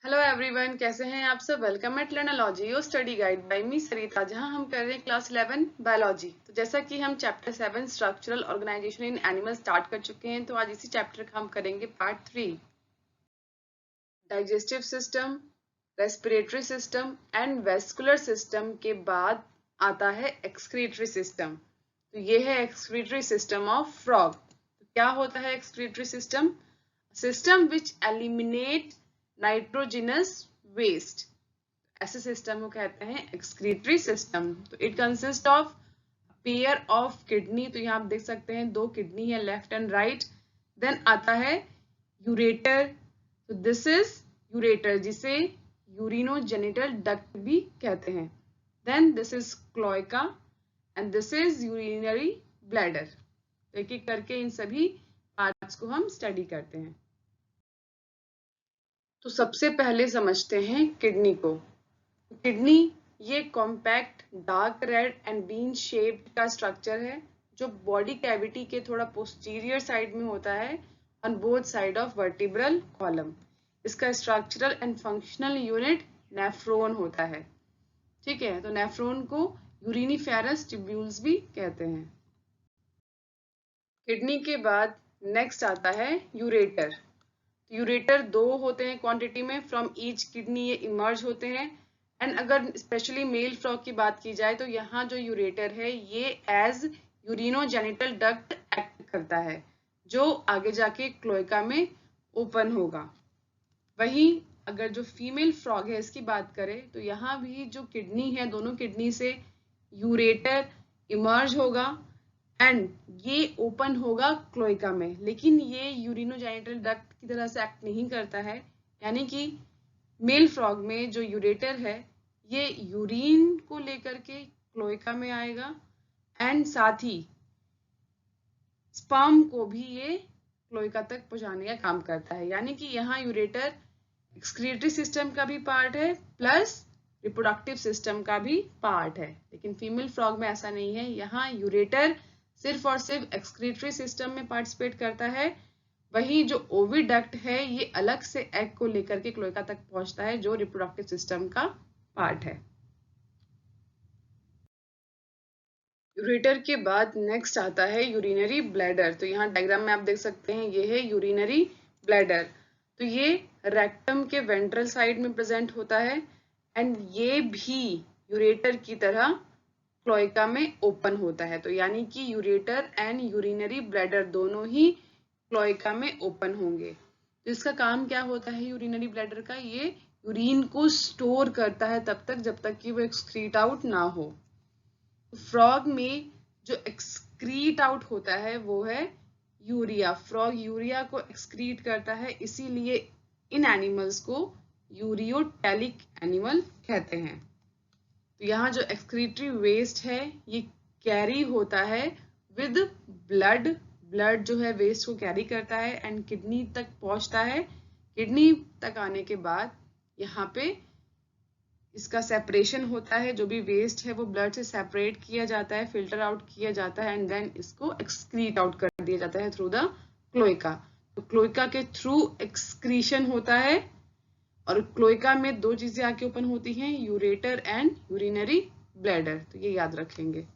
Hello everyone, कैसे हैं आप सब। Welcome at Learnology your study guide by me Sarita, जहां हम कर रहे हैं क्लास 11 बायोलॉजी। तो जैसा कि हम chapter 7 structural organisation in animal start कर चुके हैं, तो आज इसी चैप्टर का हम करेंगे part 3, digestive system, respiratory system and vascular system के बाद आता है एक्सक्रीटरी सिस्टम। तो ये है एक्सक्रीटरी सिस्टम ऑफ फ्रॉग। तो क्या होता है excretory system? System which eliminate nitrogenous waste, ऐसे सिस्टम को कहते हैं एक्सक्रीटरी सिस्टम। तो it consist of pair of kidney, तो यहाँ आप देख सकते हैं दो किडनी है, लेफ्ट एंड राइट। देन आता है यूरेटर, तो दिस इज यूरेटर, जिसे यूरिनोजेनिटल डक्ट भी कहते हैं। Then this is cloaca and this is urinary bladder. तो एक एक करके इन सभी पार्ट्स को हम स्टडी करते हैं। तो सबसे पहले समझते हैं किडनी को। किडनी ये compact dark red and bean shaped का स्ट्रक्चर है, जो बॉडी कैविटी के थोड़ा पोस्टीरियर साइड में होता है, on both side of vertebral column. इसका structural and functional unit nephron होता है। ठीक है, तो नेफ्रॉन को यूरिनिफेरस ट्यूब्यूल्स भी कहते हैं। किडनी के बाद नेक्स्ट आता है यूरेटर। यूरेटर दो होते हैं क्वांटिटी में, फ्रॉम ईच किडनी ये इमर्ज होते हैं। एंड अगर स्पेशली मेल फ्रॉग की बात की जाए, तो यहाँ जो यूरेटर है ये एज यूरिनोजेनिटल डक्ट एक्ट करता है, जो आगे जाके क्लोएका में ओपन होगा। वहीं अगर जो फीमेल फ्रॉग है इसकी बात करें, तो यहाँ भी जो किडनी है, दोनों किडनी से यूरेटर इमर्ज होगा एंड ये ओपन होगा क्लोएका में, लेकिन ये यूरिनोजेनिटल डक्ट की तरह से एक्ट नहीं करता है। यानी कि मेल फ्रॉग में जो यूरेटर है ये यूरिन को लेकर के क्लोएका में आएगा एंड साथ ही स्पर्म को भी ये क्लोएका तक पहुंचाने का काम करता है। यानी कि यहाँ यूरेटर एक्सक्रीटरी सिस्टम का भी पार्ट है प्लस रिप्रोडक्टिव सिस्टम का भी पार्ट है, लेकिन फीमेल फ्रॉग में ऐसा नहीं है। यहाँ यूरेटर सिर्फ और सिर्फ एक्सक्रीटरी सिस्टम में पार्टिसिपेट करता है, वहीं जो ओविडक्ट है ये अलग से एग को लेकर के क्लोएका तक पहुंचता है, जो रिप्रोडक्टिव सिस्टम का पार्ट है। यूरेटर के बाद नेक्स्ट आता है यूरिनरी ब्लैडर। तो यहाँ डायग्राम में आप देख सकते हैं ये है यूरिनरी ब्लैडर। तो ये रेक्टम के वेंट्रल साइड में प्रेजेंट होता है एंड ये भी यूरेटर की तरह क्लोएका में ओपन होता है। तो यानी कि यूरेटर एंड यूरिनरी ब्लैडर दोनों ही क्लोएका में ओपन होंगे। तो इसका काम क्या होता है यूरिनरी ब्लैडर का? ये यूरिन को स्टोर करता है तब तक जब तक कि वो एक्सक्रीट आउट ना हो। फ्रॉग में जो एक्सक्रीट आउट होता है वो है यूरिया। फ्रॉग यूरिया को एक्सक्रीट करता है, इसीलिए इन एनिमल्स को यूरियोटेलिक एनिमल कहते हैं। तो यहाँ जो एक्सक्रीटरी वेस्ट है ये कैरी होता है विद ब्लड। ब्लड जो है वेस्ट को कैरी करता है एंड किडनी तक पहुंचता है। किडनी तक आने के बाद यहाँ पे इसका सेपरेशन होता है, जो भी वेस्ट है वो ब्लड से सेपरेट किया जाता है, फिल्टर आउट किया जाता है एंड देन इसको एक्सक्रीट आउट कर दिया जाता है थ्रू द क्लोएका। तो क्लोएका के थ्रू एक्सक्रीशन होता है और क्लोएका में दो चीजें आके ओपन होती हैं, यूरेटर एंड यूरिनरी ब्लैडर। तो ये याद रखेंगे।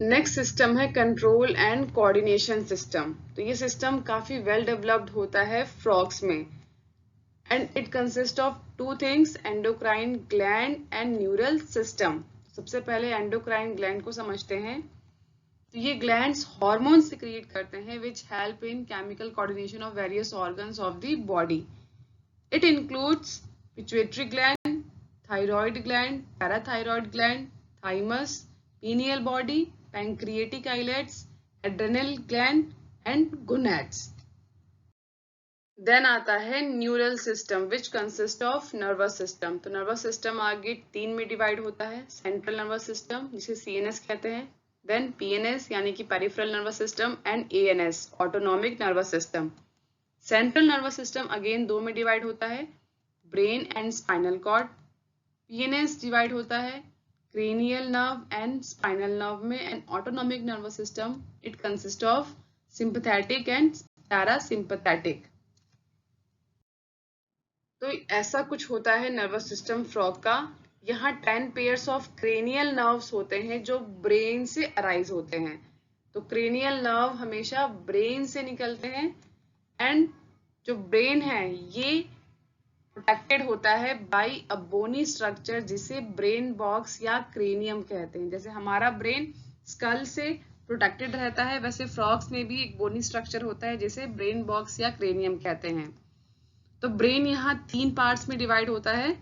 नेक्स्ट सिस्टम है कंट्रोल एंड कोऑर्डिनेशन सिस्टम। तो ये सिस्टम काफी वेल डेवलप्ड होता है फ्रॉग्स में and it consists of two things, endocrine gland and neural system। सबसे पहले एंडोक्राइन ग्लैंड को समझते हैं। तो ये ग्लैंड्स हार्मोन सिक्रिएट करते हैं which help in chemical coordination of various organs of the body। It includes pituitary gland, thyroid gland, parathyroid gland, thymus, pineal body, pancreatic islets, adrenal gland and gonads। Then आता है neural system which consist of nervous system. तो nervous system आगे तीन में divide होता है, central nervous system जिसे CNS कहते हैं, देन पीएनएस यानी कि peripheral nervous system and ANS autonomic nervous system. Central nervous system again दो में डिवाइड होता है, brain and spinal cord. PNS divide होता है cranial nerve and spinal nerve में। And autonomic nervous system it consist of sympathetic and parasympathetic. तो ऐसा कुछ होता है नर्वस सिस्टम फ्रॉग का। यहाँ 10 पेयर्स ऑफ क्रेनियल नर्व्स होते हैं जो ब्रेन से अराइज होते हैं। तो क्रेनियल नर्व हमेशा ब्रेन से निकलते हैं एंड जो ब्रेन है ये प्रोटेक्टेड होता है बाय अ बोनी स्ट्रक्चर जिसे ब्रेन बॉक्स या क्रेनियम कहते हैं। जैसे हमारा ब्रेन स्कल से प्रोटेक्टेड रहता है, वैसे फ्रॉग्स में भी एक बोनी स्ट्रक्चर होता है जिसे ब्रेन बॉक्स या क्रेनियम कहते हैं। तो ब्रेन यहाँ 3 पार्ट्स में डिवाइड होता है।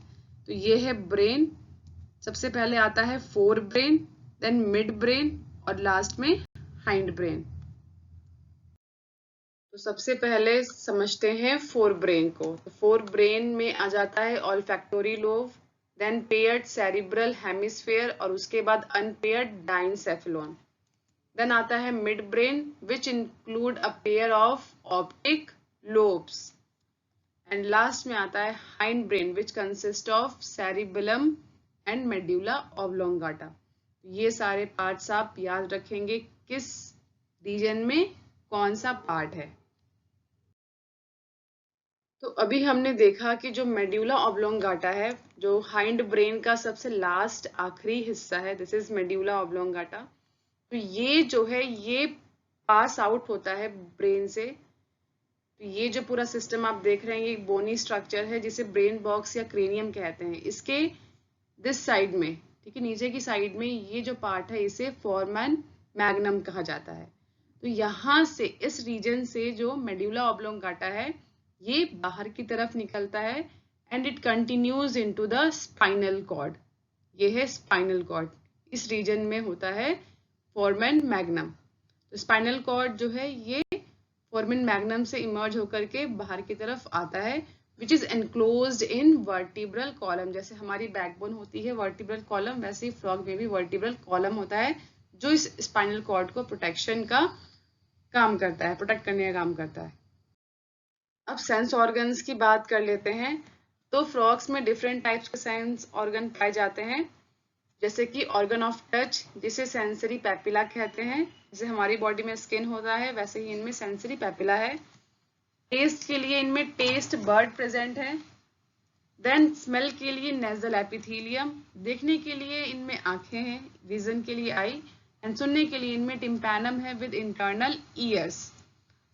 तो ये है ब्रेन, सबसे पहले आता है forebrain, then midbrain और लास्ट में हाइंड ब्रेन। तो सबसे पहले समझते हैं फोर ब्रेन को। तो फोर ब्रेन में आ जाता है olfactory lobe, then paired cerebral hemisphere और उसके बाद अनपेयर्ड डाइनसेफेलॉन। देन आता है midbrain which include a pair of optic lobes and last में आता है hindbrain which consist of cerebellum and medulla oblongata. ये सारे पार्ट्स आप याद रखेंगे किस रीजन में कौन सा पार्ट है। तो अभी हमने देखा कि जो मेड्यूला ऑब्लोंगाटा है, जो हाइंड ब्रेन का सबसे लास्ट आखिरी हिस्सा है, दिस इज मेड्यूला ऑब्लोंगाटा। तो ये जो है ये पास आउट होता है ब्रेन से। तो ये जो पूरा सिस्टम आप देख रहे हैं ये एक बोनी स्ट्रक्चर है जिसे ब्रेन बॉक्स या क्रेनियम कहते हैं। इसके दिस साइड में, ठीक है, नीचे की साइड में ये जो पार्ट है इसे फोरमन मैग्नम कहा जाता है। तो यहाँ से इस रीजन से जो मेड्यूला ऑब्लोंगाटा है ये बाहर की तरफ निकलता है and it continues into the spinal cord. ये है स्पाइनल कॉर्ड, इस रीजन में होता है फोरमन मैग्नम। तो स्पाइनल कॉर्ड जो है ये फोरमन मैग्नम से इमर्ज होकर के बाहर की तरफ आता है which is enclosed in vertebral column. जैसे हमारी बैकबोन होती है वर्टिब्रल कॉलम, वैसे ही फ्रॉग में भी वर्टिब्रल कॉलम होता है जो इस स्पाइनल कॉर्ड को प्रोटेक्शन का काम करता है, प्रोटेक्ट करने का काम करता है। अब सेंस ऑर्गन्स की बात कर लेते हैं। तो फ्रॉग्स में डिफरेंट टाइप्स के सेंस ऑर्गन पाए जाते हैं, जैसे कि ऑर्गन ऑफ टच जिसे सेंसरी पैपिला कहते हैं। जैसे हमारी बॉडी में स्किन होता है वैसे ही इनमें सेंसरी पैपिला है। टेस्ट के लिए इनमें टेस्ट बर्ड प्रेजेंट है। देन स्मेल के लिए नेजल एपिथेलियम, देखने के लिए इनमें आंखें हैं, विजन के लिए आई, एंड सुनने के लिए इनमें टिम्पैनम है विद इंटरनल ईयर्स।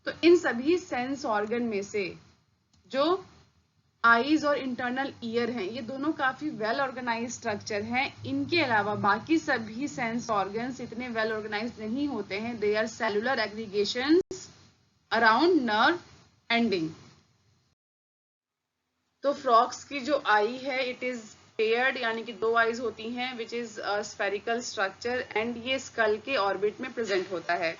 तो इन सभी सेंस ऑर्गन में से जो आईज और इंटरनल ईयर हैं ये दोनों काफी वेल ऑर्गेनाइज स्ट्रक्चर हैं। इनके अलावा बाकी सभी सेंस ऑर्गन्स इतने वेल ऑर्गेनाइज नहीं होते हैं। They are cellular aggregations around nerve ending. तो फ्रॉग्स की जो आई है इट इज पेयर्ड, यानी कि 2 आईज होती हैं which is spherical structure and ये स्कल के ऑर्बिट में प्रेजेंट होता है।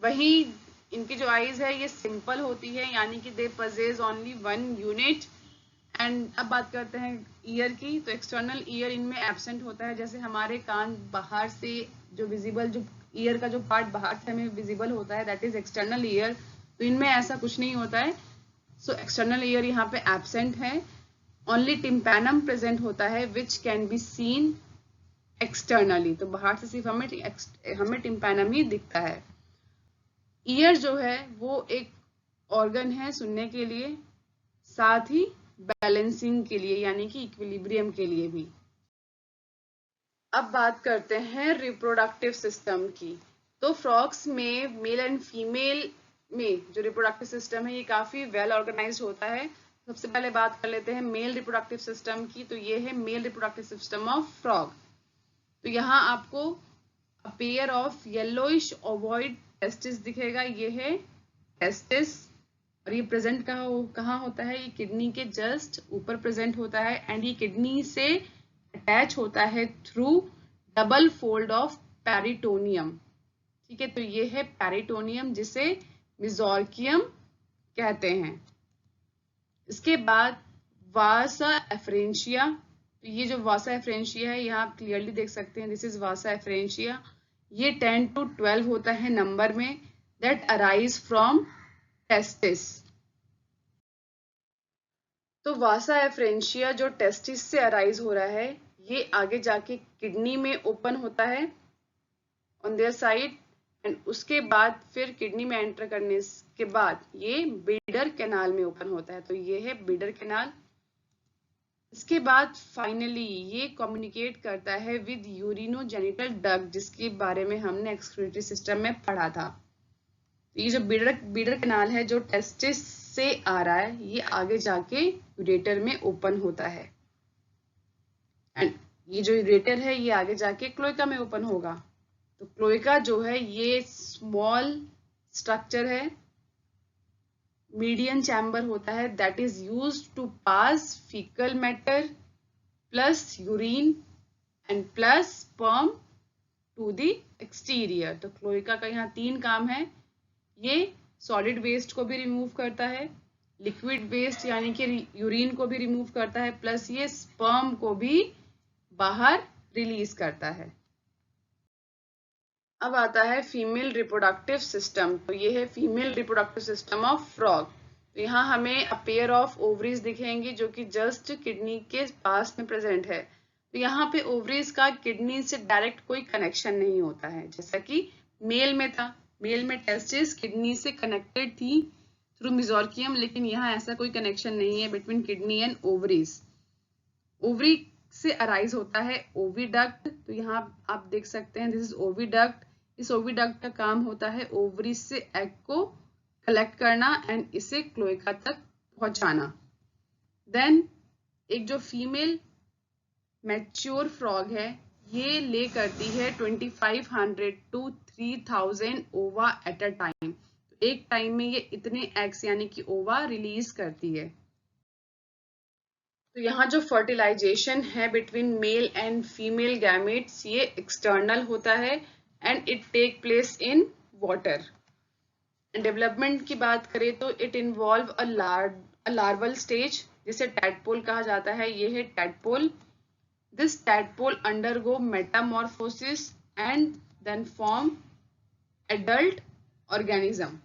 वहीं इनकी जो आईज है ये सिंपल होती है, यानी कि दे पजेज ओनली 1 यूनिट। एंड अब बात करते हैं ईयर की। तो एक्सटर्नल ईयर इनमें एब्सेंट होता है। जैसे हमारे कान बाहर से जो विजिबल, जो ईयर का जो पार्ट बाहर से हमें विजिबल होता है दैट इज एक्सटर्नल ईयर, तो इनमें ऐसा कुछ नहीं होता है। सो एक्सटर्नल ईयर यहाँ पे एब्सेंट है। ओनली टिम्पैनम प्रेजेंट होता है which can be seen externally. तो बाहर से सिर्फ हमें टिम्पैनम ही दिखता है। ईयर जो है वो एक ऑर्गन है सुनने के लिए, साथ ही बैलेंसिंग के लिए यानी कि इक्विलिब्रियम के लिए भी। अब बात करते हैं रिप्रोडक्टिव सिस्टम की। तो फ्रॉग्स में मेल एंड फीमेल में जो रिप्रोडक्टिव सिस्टम है ये काफी वेल ऑर्गेनाइज्ड होता है। सबसे पहले बात कर लेते हैं मेल रिप्रोडक्टिव सिस्टम की। तो ये है male reproductive system of frog. तो यहाँ आपको pair of yellowish ovoid testis दिखेगा, ये है टेस्टिस। और ये प्रेजेंट कहाँ होता है, ये किडनी के जस्ट ऊपर प्रेजेंट होता है एंड ये किडनी से अटैच होता है through double fold of peritoneum. ठीक है, तो ये है पेरिटोनियम जिसे मेसोर्कियम कहते हैं। इसके बाद वासा एफरेंशिया। तो ये जो वासा एफरेंशिया है यहाँ आप क्लियरली देख सकते हैं, दिस इज वासा एफरेंशिया। ये 10 to 12 होता है नंबर में, दैट अराइज फ्रॉम टेस्टिस। तो वासा एफरेंशिया जो टेस्टिस से अराइज हो रहा है ये आगे जाके किडनी में ओपन होता है ऑन देयर साइड एंड उसके बाद फिर किडनी में एंटर करने के बाद ये बिडर कैनाल में ओपन होता है। तो ये है बिडर कैनाल। इसके बाद फाइनली ये कम्युनिकेट करता है विद यूरिनोजेनिटल डक्ट, जिसके बारे में हमने एक्सक्रीटरी सिस्टम में पढ़ा था। ये जो बीडर कैनाल है जो टेस्टिस से आ रहा है, ये आगे जाके यूरेटर में ओपन होता है, एंड ये जो यूरेटर है ये आगे जाके क्लोएका में ओपन होगा। तो क्लोएका जो है ये स्मॉल स्ट्रक्चर है, मीडियन चैम्बर होता है, that is used to pass faecal matter plus urine and plus sperm to the exterior. तो क्लोएका का यहाँ 3 काम है, ये सॉलिड वेस्ट को भी रिमूव करता है, लिक्विड वेस्ट यानी कि यूरिन को भी रिमूव करता है, प्लस ये स्पर्म को भी बाहर रिलीज करता है। अब आता है फीमेल रिप्रोडक्टिव सिस्टम। तो ये है female reproductive system of frog. तो यहाँ हमें अ पेयर ऑफ ओवरीज दिखेंगी जो कि जस्ट किडनी के पास में प्रेजेंट है। तो यहाँ पे ओवरीज का किडनी से डायरेक्ट कोई कनेक्शन नहीं होता है, जैसा कि मेल में था। मेल में टेस्टिस किडनी से कनेक्टेड थी थ्रू मेसोर्कियम, लेकिन यहाँ ऐसा कोई कनेक्शन नहीं है between kidney and ovaries. Ovary से अराइज होता है ओविडक्ट। तो यहाँ आप देख सकते हैं, दिस इज ओविडक्ट। इस ओविडक्ट का काम होता है ओवरी से एग को कलेक्ट करना एंड इसे क्लोएका तक पहुंचाना। देन एक जो फीमेल मैच्योर फ्रॉग है ये ले करती है 2500 टू 3000 ओवा एट अ टाइम। तो एक टाइम में ये इतने एग्स यानी कि ओवा रिलीज करती है। तो यहाँ जो फर्टिलाइजेशन है between male and female gametes ये एक्सटर्नल होता है and it take place in water. Development की बात करें तो it involve a larval stage, जिसे टैडपोल कहा जाता है। ये है tadpole. This tadpole undergo metamorphosis and then form adult organism.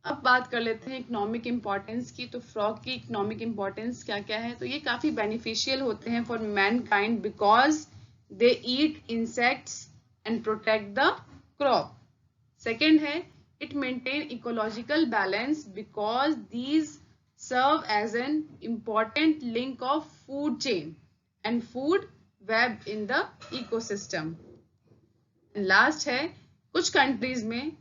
अब बात कर लेते हैं इकोनॉमिक इंपॉर्टेंस की। तो फ्रॉग की इकोनॉमिक इंपॉर्टेंस क्या क्या है? तो ये काफी बेनिफिशियल होते हैं for Mankind because they eat insects and protect the crop. Second है it maintain ecological balance because these serve as an important link of food chain and food web in the ecosystem. Last है कुछ countries में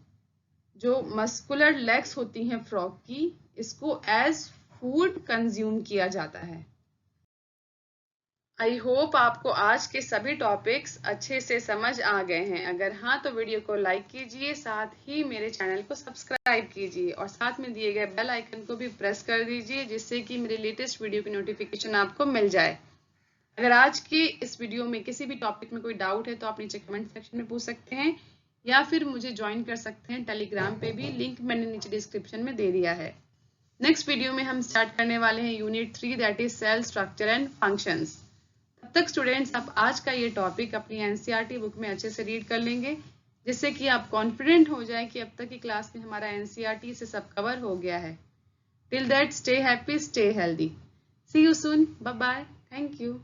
जो muscular legs होती हैं frog की, इसको as food consume किया जाता है। आई होप आपको आज के सभी टॉपिक्स अच्छे से समझ आ गए हैं। अगर हाँ तो वीडियो को लाइक कीजिए, साथ ही मेरे चैनल को सब्सक्राइब कीजिए और साथ में दिए गए बेल आइकन को भी प्रेस कर दीजिए जिससे कि मेरे लेटेस्ट वीडियो की नोटिफिकेशन आपको मिल जाए। अगर आज की इस वीडियो में किसी भी टॉपिक में कोई डाउट है तो आप नीचे कमेंट सेक्शन में पूछ सकते हैं या फिर मुझे ज्वाइन कर सकते हैं टेलीग्राम पे भी, लिंक मैंने नीचे डिस्क्रिप्शन में दे दिया है। नेक्स्ट वीडियो में हम स्टार्ट करने वाले हैं unit 3 that is cell structure and functions. तब तक स्टूडेंट्स आप आज का ये टॉपिक अपनी एनसीईआरटी बुक में अच्छे से रीड कर लेंगे जिससे कि आप कॉन्फिडेंट हो जाए कि अब तक की क्लास में हमारा एनसीईआरटी से सब कवर हो गया है। Till that stay happy, stay healthy, see you soon, bye bye, thank you.